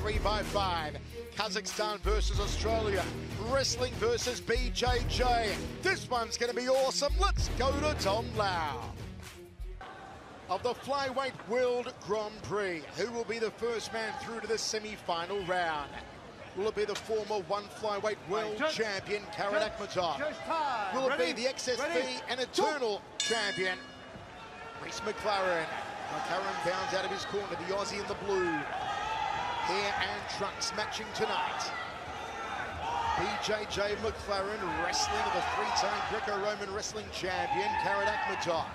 3x5. Kazakhstan versus Australia. Wrestling versus BJJ. This one's going to be awesome. Let's go to Tom Lau. Of the Flyweight World Grand Prix, who will be the first man through to the semi-final round? Will it be the former one flyweight world champion, Kairat Akhmetov? Will it be the XSV and eternal champion, Reece McLaren? McLaren bounds out of his corner, the Aussie in the blue. Hair and trunks matching tonight. BJJ McLaren wrestling with the three-time Greco-Roman wrestling champion, Kairat Akhmetov.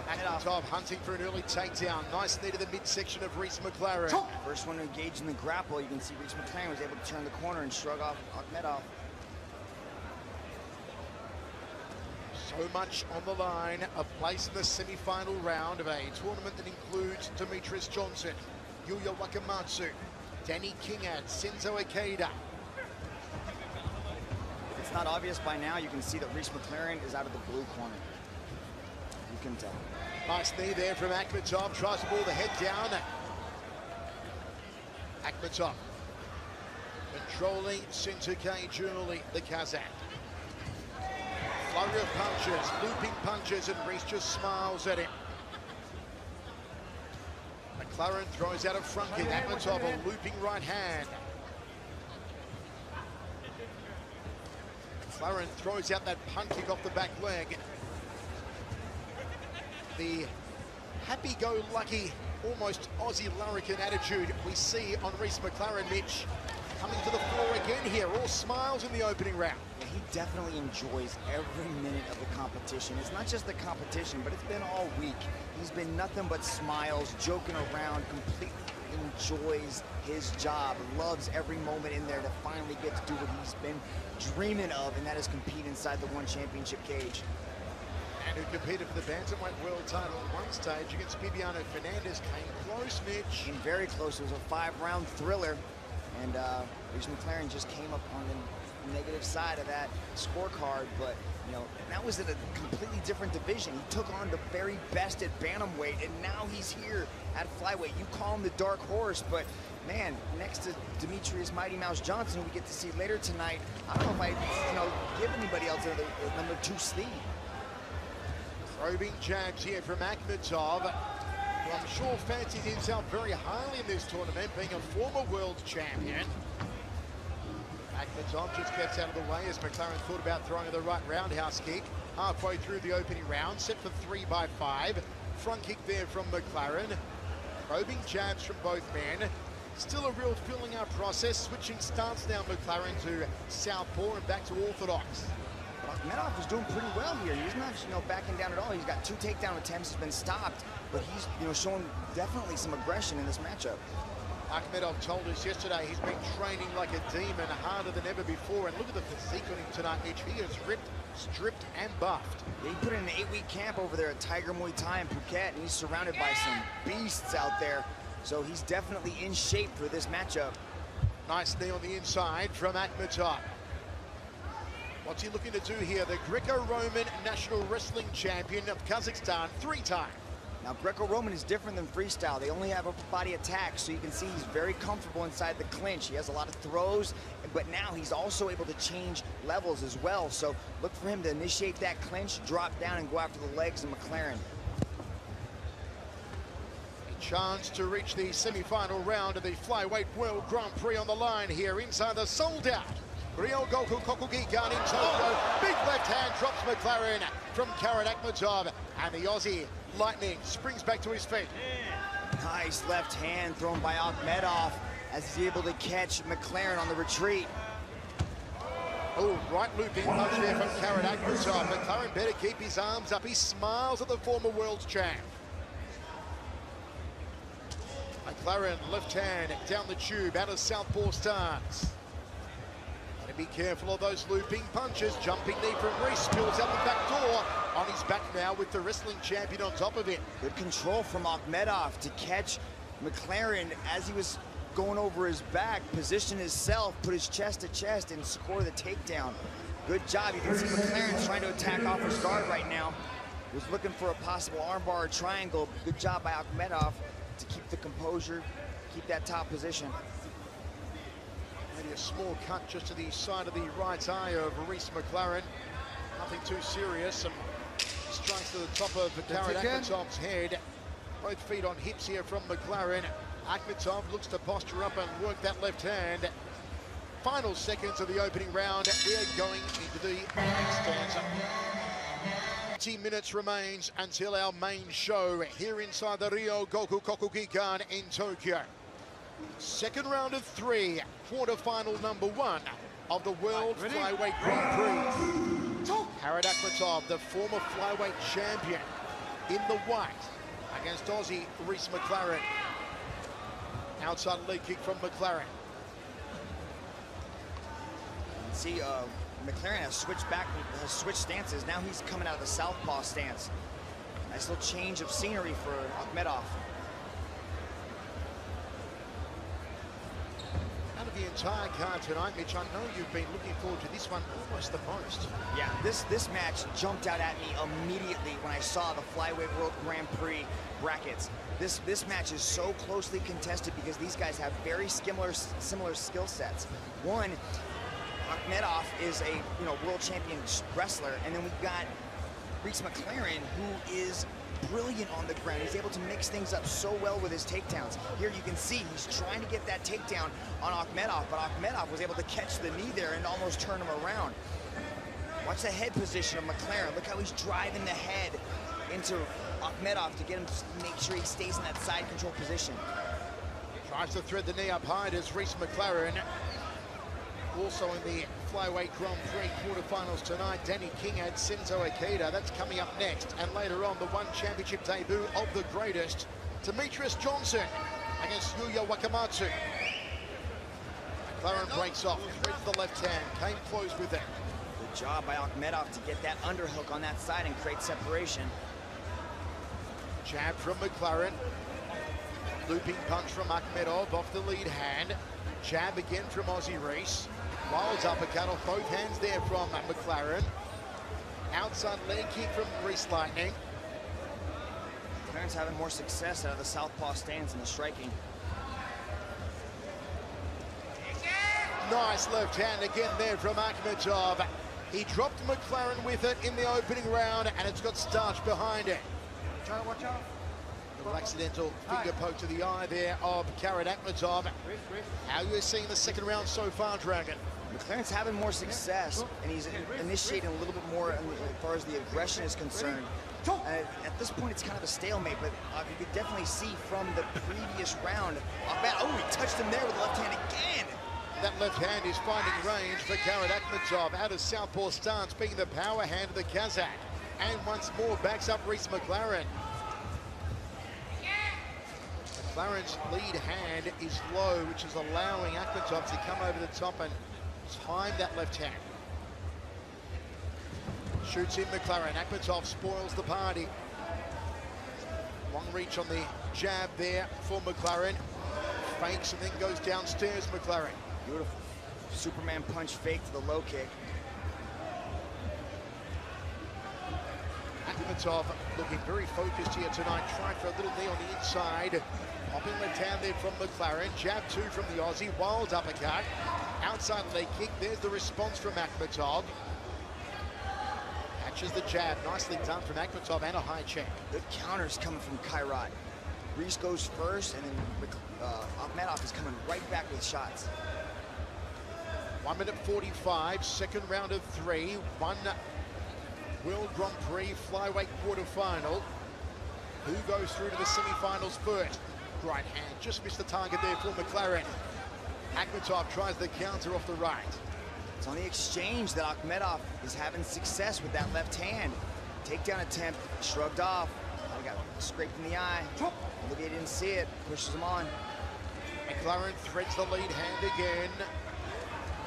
Akhmetov hunting for an early takedown. Nice knee to the midsection of Reece McLaren. First one to engage in the grapple. You can see Reece McLaren was able to turn the corner and shrug off Akhmetov. So much on the line. A place in the semi-final round of a tournament that includes Demetrius Johnson, Yuya Wakamatsu, Danny Kingad, Senzo Ikeda. If it's not obvious by now, you can see that Reece McLaren is out of the blue corner. You can tell. Nice knee there from Akhmetov. Tries to pull the head down. Akhmetov controlling Sensuke Jurli, the Kazakh. Flurry of punches, looping punches, and Reece just smiles at him. McLaren throws out a front kick. Akhmetov a looping right hand. McLaren throws out that punt kick off the back leg. The happy-go-lucky, almost Aussie larrikin attitude we see on Reece McLaren, Mitch, coming to the floor again here, all smiles in the opening round. Yeah, he definitely enjoys every minute of the competition. It's not just the competition, but it's been all week. He's been nothing but smiles, joking around, completely enjoys his job, loves every moment in there to finally get to do what he's been dreaming of, and that is compete inside the one championship cage. And who competed for the bantamweight world title at one stage against Bibiano Fernandez, came close, Mitch. Came very close. It was a 5-round thriller, and Reece McLaren just came up on the negative side of that scorecard, but you know, that was in a completely different division. He took on the very best at bantamweight, and now he's here at flyweight. You call him the dark horse, but man, next to Demetrius Mighty Mouse Johnson, who we get to see later tonight, I don't know if I, give anybody else a number 2 sleeve. Probing jabs here from Akhmetov, who I'm sure fancies himself very highly in this tournament, being a former world champion. Akhmetov just gets out of the way as McLaren thought about throwing the right roundhouse kick. Halfway through the opening round, set for 3x5. Front kick there from McLaren. Probing jabs from both men. Still a real filling out process, switching stance now McLaren to southpaw and back to orthodox. Akhmetov is doing pretty well here. He's not, backing down at all. He's got 2 takedown attempts. He's been stopped, but he's, showing definitely some aggression in this matchup. Akhmetov told us yesterday he's been training like a demon, harder than ever before. And look at the physique on him tonight, Mitch. He is ripped, stripped, and buffed. Yeah, he put in an 8-week camp over there at Tiger Muay Thai in Phuket, and he's surrounded by some beasts out there. So he's definitely in shape for this matchup. Nice knee on the inside from Akhmetov. What's he looking to do here? The Greco-Roman national wrestling champion of Kazakhstan, 3-time. Now, Greco-Roman is different than freestyle. They only have upper body attacks, so you can see he's very comfortable inside the clinch. He has a lot of throws, but now he's also able to change levels as well. So look for him to initiate that clinch, drop down, and go after the legs of McLaren. A chance to reach the semi-final round of the Flyweight World Grand Prix on the line here inside the sold-out Ryogoku Kokugikan in Tokyo. Big left hand drops McLaren from Kairat Akhmetov, and the Aussie Lightning springs back to his feet. Nice left hand thrown by Akhmetov as he's able to catch McLaren on the retreat. Oh, right looping punch there from Kairat Akhmetov. McLaren better keep his arms up. He smiles at the former world champ. McLaren left hand down the tube out of southpaw stance. Be careful of those looping punches. Jumping knee from Reece, spills out the back door. On his back now with the wrestling champion on top of it. Good control from Akhmetov to catch McLaren as he was going over his back, position himself, put his chest to chest, and score the takedown. Good job. You can see McLaren's trying to attack off his guard right now. Was looking for a possible armbar or triangle. Good job by Akhmetov to keep the composure, keep that top position. Maybe a small cut just to the side of the right eye of Reece McLaren. Nothing too serious. Some strikes to the top of Kairat Akhmetov's head. Both feet on hips here from McLaren. Akhmetov looks to posture up and work that left hand. Final seconds of the opening round. We are going into the next stanza. 20 minutes remains until our main show here inside the Rio Goku Kokugikan in Tokyo. Second round of 3, quarterfinal number 1 of the World Flyweight Grand Prix. Kairat Akhmetov, the former flyweight champion, in the white against Aussie Reece McLaren. Outside leg kick from McLaren. See, McLaren has switched stances. Now he's coming out of the southpaw stance. Nice little change of scenery for Akhmetov. Out of the entire card tonight, Mitch, I know you've been looking forward to this one almost the most. Yeah, this match jumped out at me immediately when I saw the Flyweight World Grand Prix brackets. This match is so closely contested because these guys have very similar skill sets. One, Akhmetov is a world champion wrestler, and then we've got Reece McLaren, who is brilliant on the ground. He's able to mix things up so well with his takedowns. Here you can see he's trying to get that takedown on Akhmetov, but Akhmetov was able to catch the knee there and almost turn him around. Watch the head position of McLaren. Look how he's driving the head into Akhmetov to get him to make sure he stays in that side control position. Tries to thread the knee up high as Reece McLaren. Also in the Flyweight Grand Prix quarterfinals tonight, Danny King had Senzo Ikeda. That's coming up next. And later on, the one championship debut of the greatest, Demetrius Johnson against Yuya Wakamatsu. McLaren breaks off, threads the left hand, came close with it. Good job by Akhmetov to get that underhook on that side and create separation. Jab from McLaren. Looping punch from Akhmetov off the lead hand. Jab again from Aussie Reece. Wild uppercut off both hands there from McLaren. Outside leg kick from Reece Lightning. McLaren's having more success out of the southpaw stance in the striking. Nice left hand again there from Akhmetov. He dropped McLaren with it in the opening round, and it's got starch behind it. Watch out. Little accidental finger poke to the eye there of Kairat Akhmetov. How are you seeing the second round so far, Dragon? McLaren's having more success, and he's initiating a little bit more as far as the aggression is concerned. At this point, it's kind of a stalemate, but you could definitely see from the previous round. Oh, he touched him there with the left hand again. That left hand is finding range for Kairat Akhmetov out of southpaw stance, being the power hand of the Kazakh. And once more backs up Reece McLaren. McLaren's lead hand is low, which is allowing Akhmetov to come over the top and time that left hand. Shoots in McLaren. Akhmetov spoils the party. Long reach on the jab there for McLaren. Fakes and then goes downstairs, McLaren. Beautiful. Superman punch fake to the low kick. Akhmetov looking very focused here tonight, trying for a little knee on the inside. Popping left hand there from McLaren. Jab two from the Aussie. Wild uppercut. Outside leg kick. There's the response from Akhmetov. Catches the jab. Nicely done from Akhmetov and a high check. Good counters coming from Kairat. Reece goes first, and then Akhmetov is coming right back with shots. 1 minute 45, second round of 3. One World Grand Prix flyweight quarterfinal. Who goes through to the semi-finals first? Right hand, just missed the target there for McLaren. Akhmetov tries the counter off the right. It's on the exchange that Akhmetov is having success with that left hand. Takedown attempt, shrugged off. He got scraped in the eye. Olivier didn't see it, pushes him on. McLaren threads the lead hand again.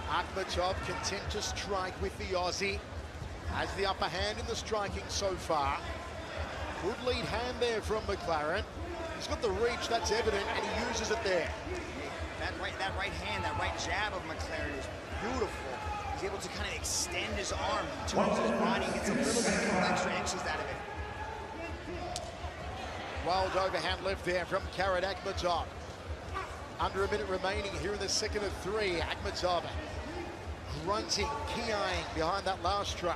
Akhmetov content to strike with the Aussie. Has the upper hand in the striking so far. Good lead hand there from McLaren. He's got the reach, that's evident, and he uses it there. That right hand, that right jab of McLaren is beautiful. He's able to kind of extend his arm, turns his body, gets a little bit of extra inches out of it. Wild overhand left there from Kairat Akhmetov. Under a minute remaining here in the second of three. Akhmetov grunting, keying behind that last strike.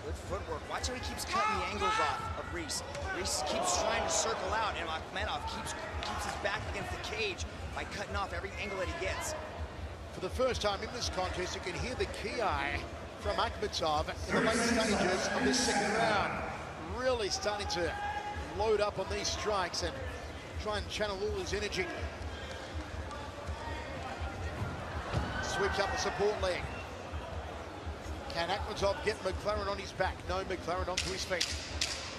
Good footwork. Watch how he keeps cutting the angles off of Reece. Reece keeps trying to circle out, and Akhmetov keeps his back against the cage by cutting off every angle that he gets. For the first time in this contest, you can hear the ki from Akhmetov in the late stages of this second round. Really starting to load up on these strikes and try and channel all his energy. Sweeps up the support leg. Can Akhmetov get McLaren on his back? No, McLaren onto his feet.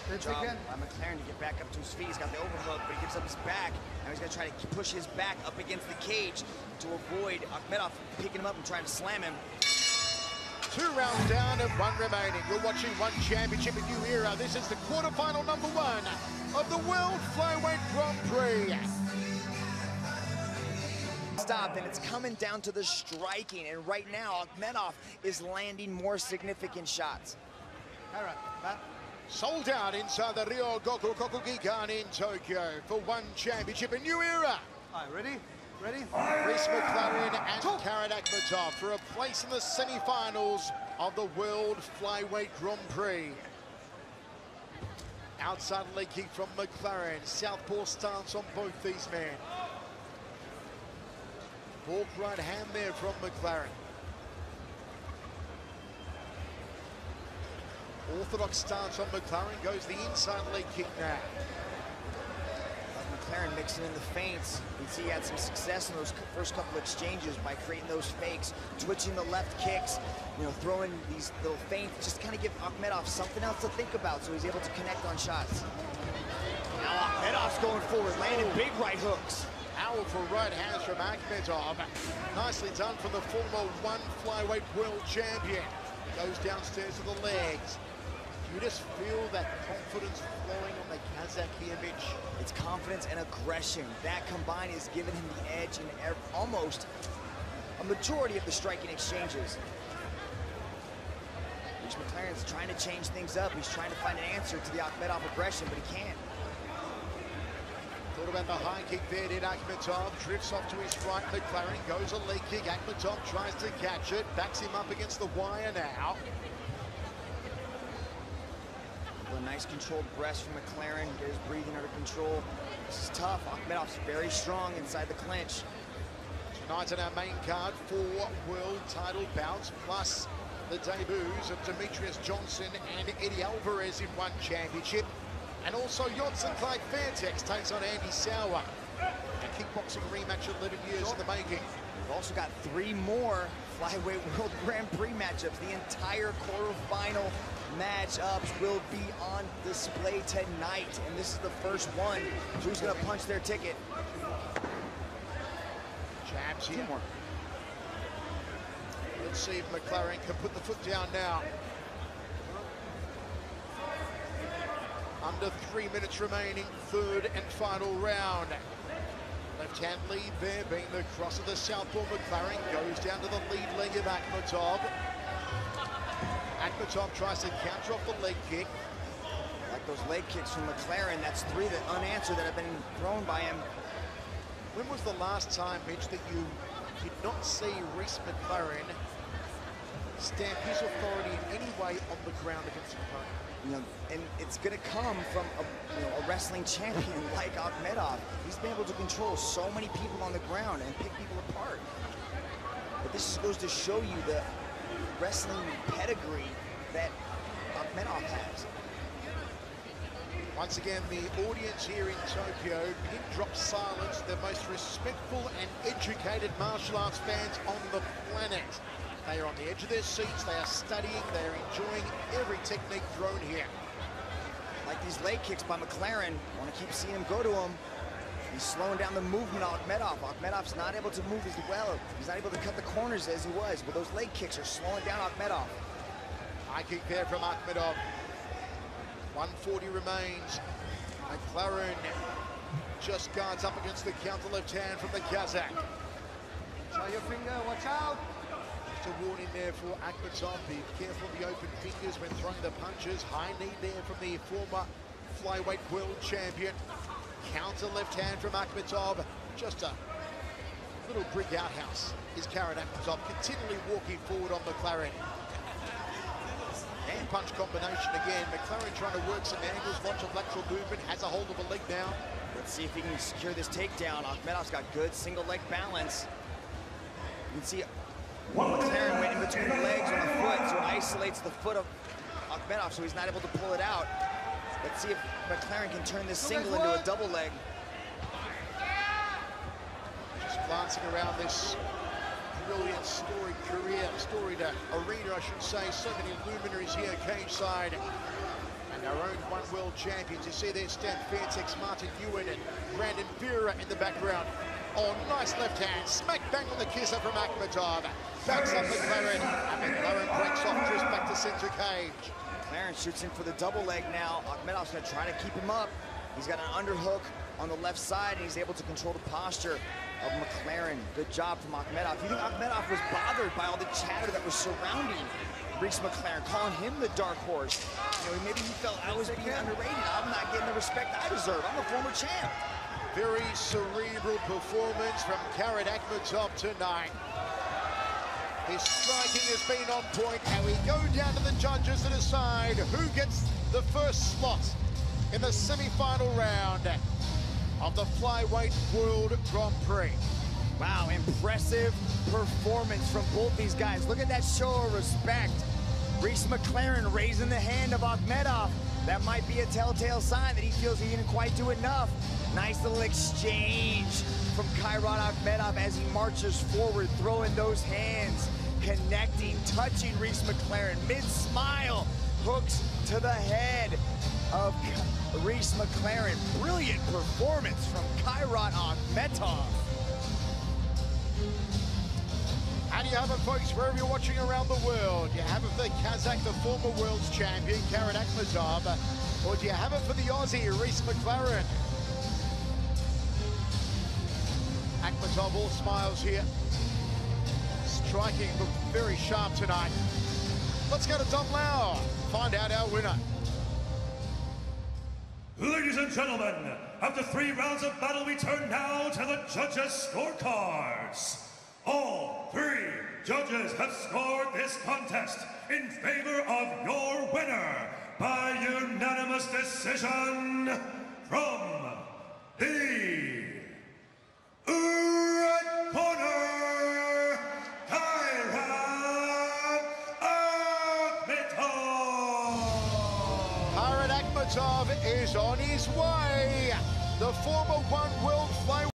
Good job by McLaren to get back up to his feet. He's got the overhook, but he gives up his back. Now he's going to try to push his back up against the cage to avoid Akhmetov picking him up and trying to slam him. 2 rounds down and 1 remaining. You're watching One Championship, a new era. This is the quarterfinal number 1 of the World Flyweight Grand Prix. Stop, and it's coming down to the striking, and right now Akhmetov is landing more significant shots. Sold out inside the Rio Goku-Kokugikan in Tokyo for One Championship, a new era. All right, ready? Ready? Reece McLaren and Kairat Akhmetov for a place in the semi-finals of the World Flyweight Grand Prix. Outside leg kick from McLaren. Southpaw stance on both these men. Fork right hand there from McLaren. Orthodox stance on McLaren, goes the inside leg kick now. McLaren mixing in the feints. You can see he had some success in those first couple exchanges by creating those fakes, twitching the left kicks, you know, throwing these little feints, just kind of give Akhmetov something else to think about so he's able to connect on shots. Now Akhmetov's going forward, landing big right hooks. Powerful right hands from Akhmetov. Nicely done from the former One Flyweight World Champion. Goes downstairs to the legs. You just feel that confidence flowing on the Kazakh here, Mitch. It's confidence and aggression. That combined is giving him the edge in almost a majority of the striking exchanges. Reece McLaren's trying to change things up. He's trying to find an answer to the Akhmetov aggression, but he can't. Thought about the high kick there, did Akhmetov. Drifts off to his right. McLaren goes a leg kick. Akhmetov tries to catch it. Backs him up against the wire now. A nice controlled breast from McLaren. Get his breathing under control. This is tough. Akhmetov's very strong inside the clinch. Tonight on our main card, 4 world title bouts, plus the debuts of Demetrius Johnson and Eddie Alvarez in One Championship. And also Johnson Clyde Fairtex takes on Andy Sauer. A kickboxing rematch 11 years in the making. We've also got 3 more Flyweight World Grand Prix matchups. The entire quarterfinal matchups will be on display tonight, and this is the first one. Who's going to punch their ticket? Jabs here. 2 more. Let's see if McLaren can put the foot down now. Under 3 minutes remaining, third and final round. Left-hand lead there being the cross of the southpaw. McLaren goes down to the lead leg of Akhmetov. Akhmetov tries to counter off the leg kick. Like those leg kicks from McLaren, that's 3 that unanswered that have been thrown by him. When was the last time, Mitch, that you did not see Reece McLaren stamp his authority in any way on the ground against an opponent? You know, and it's going to come from a wrestling champion like Akhmetov. He's been able to control so many people on the ground and pick people apart. But this just goes to show you the wrestling pedigree that Akhmetov has. Once again, the audience here in Tokyo, pin drop silence, the most respectful and educated martial arts fans on the planet. They are on the edge of their seats, they are studying, they are enjoying every technique thrown here. Like these leg kicks by McLaren, want to keep seeing him go to him. He's slowing down the movement of Akhmetov. Akhmetov's not able to move as well. He's not able to cut the corners as he was, but those leg kicks are slowing down Akhmetov. High kick there from Akhmetov. 140 remains. McLaren just guards up against the counter left hand from the Kazakh. Try your finger, watch out! Just a warning there for Akhmetov. Be careful of the open fingers when throwing the punches. High knee there from the former flyweight world champion. Counter left hand from Akhmetov. Just a little brick outhouse is Kairat Akhmetov, continually walking forward on McLaren. Hand punch combination again. McLaren trying to work some angles, lots of lateral movement, has a hold of a leg now. Let's see if he can secure this takedown. Akhmetov's got good single leg balance. You can see McLaren went in between the legs on the foot, so it isolates the foot of Akhmetov, so he's not able to pull it out. Let's see if McLaren can turn this single into a double leg. Just glancing around this brilliant storied arena, I should say. So many luminaries here cage-side. And our own one world champions. You see there Stan Fairtex, Martin Ewan, and Brandon Vera in the background. Oh, nice left hand. Smack bang on the kisser from Akhmetov. Backs up McLaren, and McLaren breaks off just back to center cage. McLaren shoots in for the double leg now. Akhmetov's gonna try to keep him up. He's got an underhook on the left side, and he's able to control the posture of McLaren. Good job from Akhmetov. You think Akhmetov was bothered by all the chatter that was surrounding Reece McLaren, calling him the dark horse? You know, maybe he felt I was being underrated. I'm not getting the respect I deserve. I'm a former champ. Very cerebral performance from Kairat Akhmetov tonight. His striking has been on point, and we go down to the judges to decide who gets the first slot in the semi-final round of the Flyweight World Grand Prix. Wow, impressive performance from both these guys. Look at that show of respect. Reece McLaren raising the hand of Akhmetov. That might be a telltale sign that he feels he didn't quite do enough. Nice little exchange from Kairat Akhmetov as he marches forward, throwing those hands, connecting, touching Reece McLaren. Mid-smile, hooks to the head of Reece McLaren. Brilliant performance from Kairat Akhmetov. And you have it, folks, wherever you're watching around the world. You have it for the Kazakh, the former world's champion, Kairat Akhmetov, or do you have it for the Aussie, Reece McLaren? Akhmetov all smiles here. Striking looked very sharp tonight. Let's go to Tom Lau, find out our winner. Ladies and gentlemen, after 3 rounds of battle, we turn now to the judges' scorecards. All 3 judges have scored this contest in favor of your winner by unanimous decision from the red corner, Kairat Akhmetov. Kairat Akhmetov is on his way. The former one world flyweight